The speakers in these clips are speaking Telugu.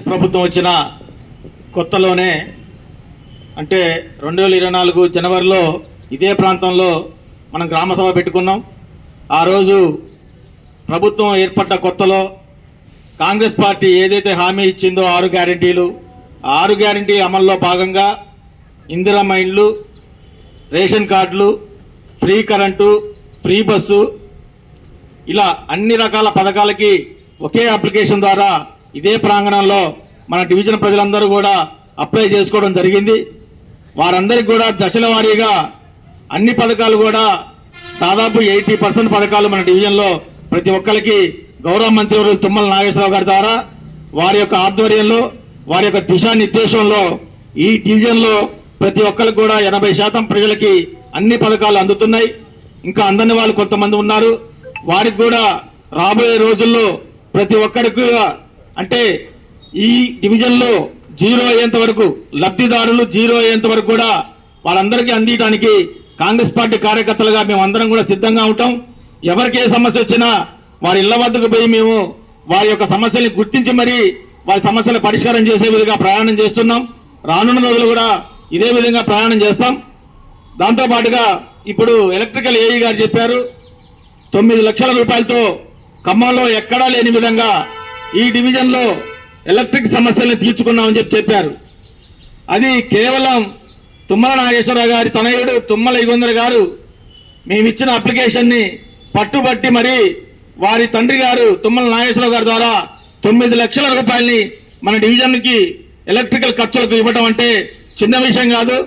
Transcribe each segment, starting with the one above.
ప్రభుత్వం వచ్చిన కొత్తలోనే అంటే 2024 జనవరిలో ఇదే ప్రాంతంలో మనం గ్రామసభ పెట్టుకున్నాం. ఆ రోజు ప్రభుత్వం ఏర్పడ్డ కొత్తలో కాంగ్రెస్ పార్టీ ఏదైతే హామీ ఇచ్చిందో 6 గ్యారెంటీలు, 6 గ్యారెంటీ అమల్లో భాగంగా ఇందిరమ్మ ఇండ్లు, రేషన్ కార్డులు, ఫ్రీ కరెంటు, ఫ్రీ బస్సు, ఇలా అన్ని రకాల పథకాలకి ఒకే అప్లికేషన్ ద్వారా ఇదే ప్రాంగణంలో మన డివిజన్ ప్రజలందరూ కూడా అప్లై చేసుకోవడం జరిగింది. వారందరికీ కూడా దశల వారీగా అన్ని పథకాలు కూడా దాదాపు 80% పథకాలు మన డివిజన్లో ప్రతి ఒక్కరికి గౌరవ మంత్రివర్యులు తుమ్మల నాగేశ్వరరావు గారి ద్వారా వారి యొక్క ఆధ్వర్యంలో వారి యొక్క దిశానిర్దేశంలో ఈ డివిజన్లో ప్రతి ఒక్కరికి కూడా 80% ప్రజలకి అన్ని పథకాలు అందుతున్నాయి. ఇంకా అందని వాళ్ళు కొంతమంది ఉన్నారు. వారికి కూడా రాబోయే రోజుల్లో ప్రతి ఒక్కరికి అంటే ఈ డివిజన్లో జీరో అయ్యేంత వరకు లబ్ధిదారులు జీరో అయ్యేంత వరకు కూడా వాళ్ళందరికీ అందించడానికి కాంగ్రెస్ పార్టీ కార్యకర్తలుగా మేము అందరం కూడా సిద్ధంగా ఉంటాం. ఎవరికి ఏ సమస్య వచ్చినా వారి ఇళ్ల వద్దకు పోయి మేము వారి యొక్క సమస్యల్ని గుర్తించి మరీ వారి సమస్యల పరిష్కారం చేసే విధంగా ప్రయాణం చేస్తున్నాం. రానున్న రోజులు కూడా ఇదే విధంగా ప్రయాణం చేస్తాం. దాంతోపాటుగా ఇప్పుడు ఎలక్ట్రికల్ ఏఈ గారు చెప్పారు 9 లక్షల రూపాయలతో ఖమ్మంలో ఎక్కడా లేని విధంగా ఈ డివిజన్లో ఎలక్ట్రిక్ సమస్యల్ని తీర్చుకున్నామని చెప్పారు. అది కేవలం తుమ్మల నాగేశ్వరరావు గారి తనయుడు తుమ్మల యుగంధర్ గారు మేమిచ్చిన అప్లికేషన్ని పట్టుబట్టి మరి వారి తండ్రి గారు తుమ్మల నాగేశ్వరరావు గారి ద్వారా 9 లక్షల రూపాయలని మన డివిజన్కి ఎలక్ట్రికల్ ఖర్చులకు ఇవ్వడం అంటే చిన్న విషయం కాదు.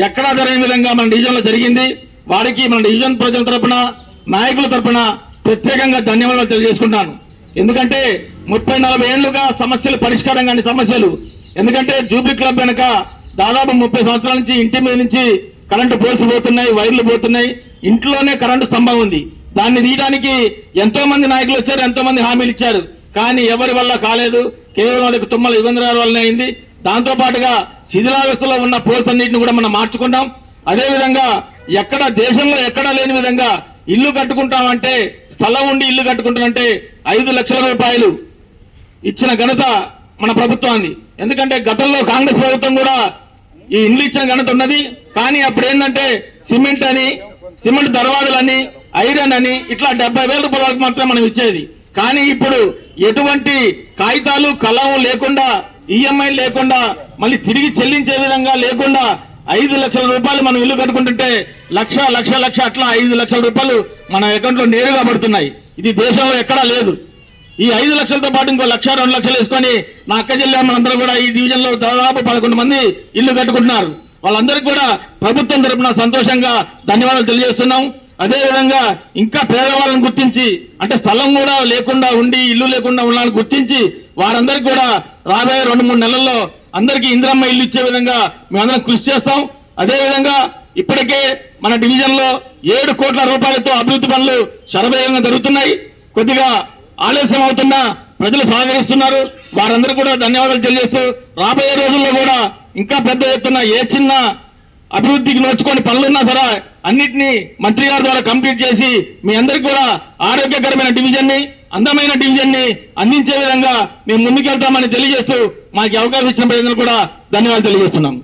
ఎక్కడా జరిగిన విధంగా మన డివిజన్లో జరిగింది. వారికి మన డివిజన్ ప్రజల తరపున నాయకుల తరపున ప్రత్యేకంగా ధన్యవాదాలు తెలియజేసుకుంటాను. ఎందుకంటే 30-40 ఏళ్లుగా సమస్యలు పరిష్కారం కాని సమస్యలు. ఎందుకంటే జూబ్లీ క్లబ్ వెనక దాదాపు 30 సంవత్సరాల నుంచి ఇంటి మీద నుంచి కరెంటు పోల్స్ పోతున్నాయి, వైర్లు పోతున్నాయి, ఇంట్లోనే కరెంటు స్తంభం ఉంది. దాన్ని తీయడానికి ఎంతో మంది నాయకులు వచ్చారు, ఎంతో మంది హామీలు ఇచ్చారు. కానీ ఎవరి వల్ల కాలేదు. కేవలం వాళ్ళకి తుమ్మల యుగంధర్ గారి వల్లనే అయింది. దాంతో పాటుగా శిథిలావస్థలో ఉన్న పోల్స్ అన్నింటిని కూడా మనం మార్చుకున్నాం. అదేవిధంగా ఎక్కడ దేశంలో ఎక్కడా లేని విధంగా ఇల్లు కట్టుకుంటామంటే స్థలం ఉండి ఇల్లు కట్టుకుంటామంటే 5 లక్షల రూపాయలు ఇచ్చిన ఘనత మన ప్రభుత్వాన్ని. ఎందుకంటే గతంలో కాంగ్రెస్ ప్రభుత్వం కూడా ఈ ఇండ్లు ఇచ్చిన ఘనత ఉన్నది. కానీ అప్పుడు ఏంటంటే సిమెంట్ అని, సిమెంట్ దర్వాజులని, ఐరన్ అని ఇట్లా 70,000 రూపాయల వరకు మాత్రం మనం ఇచ్చేది. కానీ ఇప్పుడు ఎటువంటి కాగితాలు కలం లేకుండా, ఈఎంఐ లేకుండా, మళ్ళీ తిరిగి చెల్లించే విధంగా లేకుండా 5 లక్షల రూపాయలు మనం ఇల్లు కట్టుకుంటుంటే లక్ష అట్లా 5 లక్షల రూపాయలు మన అకౌంట్లో నేరుగా పడుతున్నాయి. ఇది దేశంలో ఎక్కడా లేదు. ఈ 5 లక్షలతో పాటు ఇంకో 1-2 లక్షలు వేసుకొని నా అక్క చెల్లెమ్మలందరూ కూడా ఈ డివిజన్లో దాదాపు 11 మంది ఇల్లు కట్టుకుంటున్నారు. వాళ్ళందరికీ కూడా ప్రభుత్వం తరపున సంతోషంగా ధన్యవాదాలు తెలియజేస్తున్నాం. అదేవిధంగా ఇంకా పేదవాళ్ళని గుర్తించి అంటే స్థలం కూడా లేకుండా ఉండి ఇల్లు లేకుండా ఉండాలని గుర్తించి వారందరికీ కూడా రాబోయే 2-3 నెలల్లో అందరికీ ఇందిరమ్మ ఇల్లు ఇచ్చే విధంగా మేమందరం కృషి చేస్తాం. అదేవిధంగా ఇప్పటికే మన డివిజన్లో 7 కోట్ల రూపాయలతో అభివృద్ధి పనులు శరవేగంగా జరుగుతున్నాయి. కొద్దిగా ఆలస్యం అవుతున్నా ప్రజలు సహకరిస్తున్నారు. వారందరూ కూడా ధన్యవాదాలు తెలియజేస్తూ రాబోయే రోజుల్లో కూడా ఇంకా పెద్ద ఎత్తున ఏ చిన్న అభివృద్ధికి నోచుకొని పనులున్నా సరే అన్నింటినీ మంత్రి గారి ద్వారా కంప్లీట్ చేసి మీ అందరికీ కూడా ఆరోగ్యకరమైన డివిజన్ని, అందమైన డివిజన్ని అందించే విధంగా మేము ముందుకెళ్తామని తెలియజేస్తూ మాకు అవకాశం ఇచ్చిన ప్రజలకు కూడా ధన్యవాదాలు తెలియజేస్తున్నాం.